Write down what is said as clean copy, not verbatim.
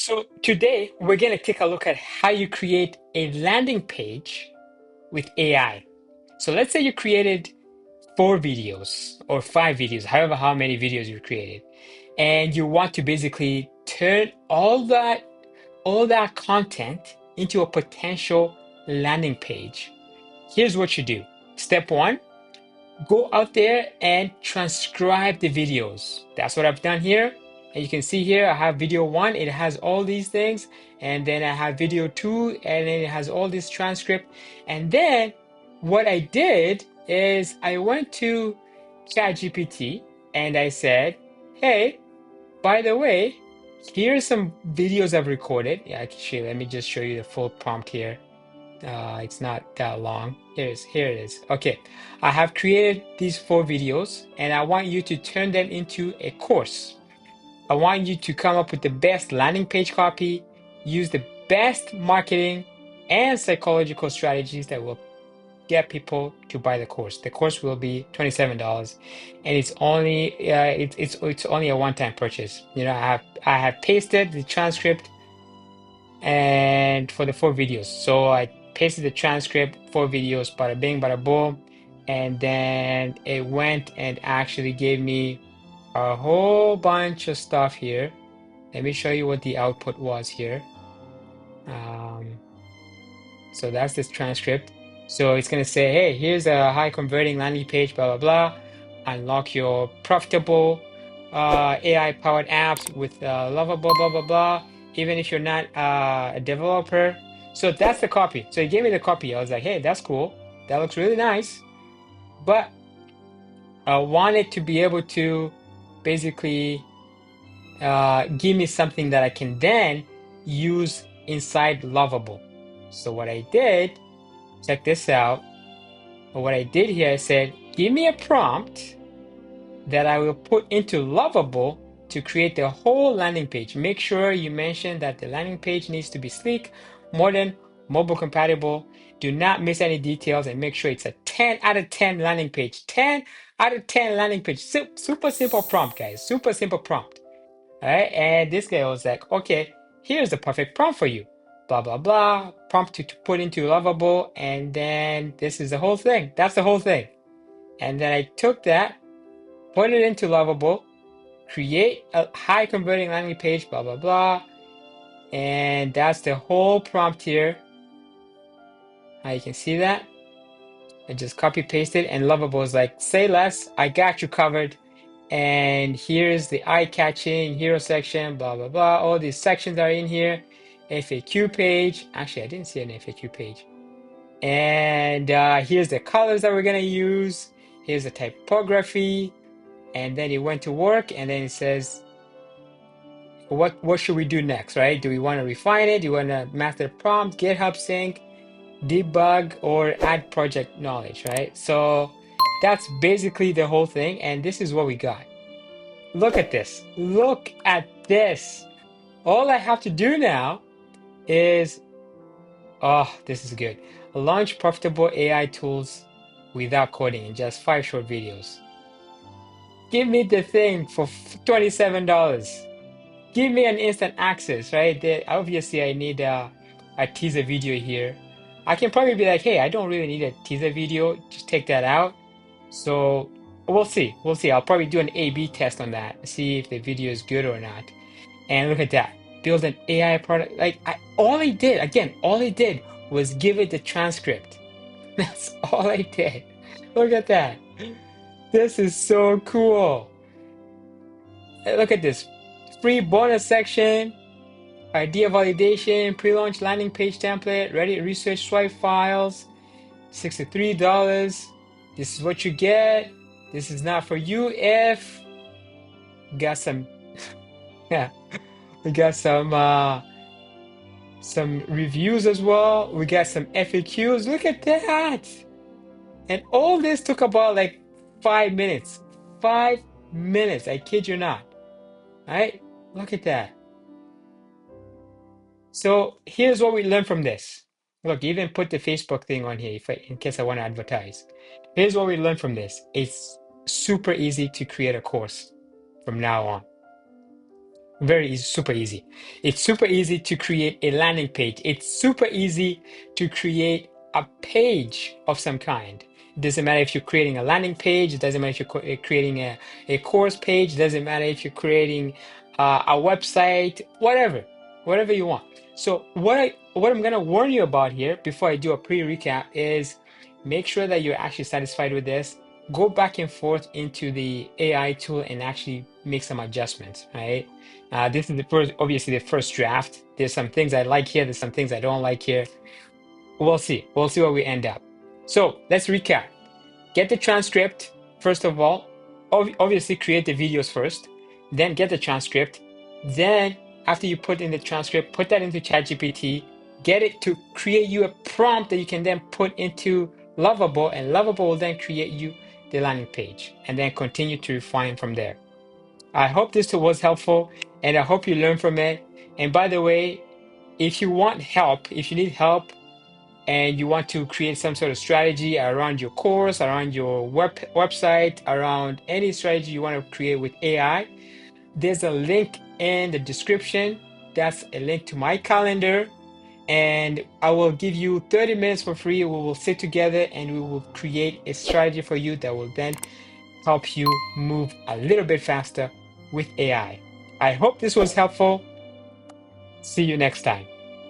So today we're going to take a look at how you create a landing page with AI. So let's say you created 4 videos or 5 videos, however how many videos you created, and you want to basically turn all that content into a potential landing page. Here's what you do. Step one, go out there and transcribe the videos. That's what I've done here. And you can see here, I have video 1, it has all these things. And then I have video 2, and then it has all this transcript. And then what I did is I went to ChatGPT and I said, hey, by the way, here's some videos I've recorded. Yeah, actually, let me just show you the full prompt here. It's not that long. Here it is. Okay, I have created these 4 videos and I want you to turn them into a course. I want you to come up with the best landing page copy, use the best marketing and psychological strategies that will get people to buy the course. The course will be $27 and it's only a one-time purchase. You know, I have pasted the transcript and for the 4 videos. So I pasted the transcript, 4 videos, bada bing, bada boom, and then it went and actually gave me a whole bunch of stuff here. Let me show you what the output was here. So that's this transcript. So it's gonna say, hey, here's a high converting landing page, blah blah blah. Unlock your profitable AI powered apps with lovable blah blah blah. Even if you're not a developer. So that's the copy. So he gave me the copy. I was like, hey, that's cool. That looks really nice. But I wanted to be able to basically give me something that I can then use inside Lovable. So what I did, check this out. What I did here, I said, give me a prompt that I will put into Lovable to create the whole landing page. Make sure you mention that the landing page needs to be sleek, modern, mobile compatible. Do not miss any details and make sure it's a 10 out of 10 landing page. 10 out of 10 landing page. Super simple prompt, guys. Super simple prompt. All right. And this guy was like, okay, here's the perfect prompt for you. Blah, blah, blah. Prompt to put into Lovable. And then this is the whole thing. That's the whole thing. And then I took that, put it into Lovable, create a high converting landing page, blah, blah, blah. And that's the whole prompt here. You can see that. I just copy pasted and Lovable is like, say less, I got you covered. And here's the eye-catching hero section, blah, blah, blah. All these sections are in here. FAQ page. Actually, I didn't see an FAQ page. And here's the colors that we're going to use. Here's the typography. And then it went to work. And then it says, what should we do next, right? Do we want to refine it? Do we want to master prompt, GitHub sync, debug, or add project knowledge, right? So that's basically the whole thing. And this is what we got. Look at this. Look at this. All I have to do now is, oh, this is good. Launch profitable AI tools without coding in just 5 short videos. Give me the thing for $27. Give me an instant access, right? Obviously, I need a teaser video here. I can probably be like, hey, I don't really need a teaser video. Just take that out. So we'll see. We'll see. I'll probably do an A/B test on that, see if the video is good or not. And look at that. Build an AI product. Like all I did was give it the transcript. That's all I did. Look at that. This is so cool. Look at this. Free bonus section, idea validation, pre-launch landing page template, Reddit research swipe files, $63. This is what you get. This is not for you if got some yeah, we got some reviews as well. We got some FAQs. Look at that. And all this took about like 5 minutes. 5 minutes. I kid you not. All right? Look at that. So here's what we learned from this. Look, even put the Facebook thing on here in case I want to advertise. Here's what we learned from this. It's super easy to create a course from now on. Very easy, super easy. It's super easy to create a landing page. It's super easy to create a page of some kind. It doesn't matter if you're creating a landing page. It doesn't matter if you're creating a course page. It doesn't matter if you're creating a website, whatever you want. So what I'm gonna warn you about here before I do a pre-recap is make sure that you're actually satisfied with this. Go back and forth into the AI tool and actually make some adjustments, right? This is the first, obviously the first draft. There's some things I like here. There's some things I don't like here. We'll see. We'll see where we end up. So let's recap. Get the transcript, first of all. Obviously, create the videos first, then get the transcript. Then, after you put in the transcript, put that into ChatGPT, get it to create you a prompt that you can then put into Lovable, and Lovable will then create you the landing page, and then continue to refine from there. I hope this was helpful, and I hope you learned from it. And by the way, if you want help, if you need help, and you want to create some sort of strategy around your course, around your website, around any strategy you want to create with AI, there's a link in the description. That's a link to my calendar. And I will give you 30 minutes for free. We will sit together and we will create a strategy for you that will then help you move a little bit faster with AI. I hope this was helpful. See you next time.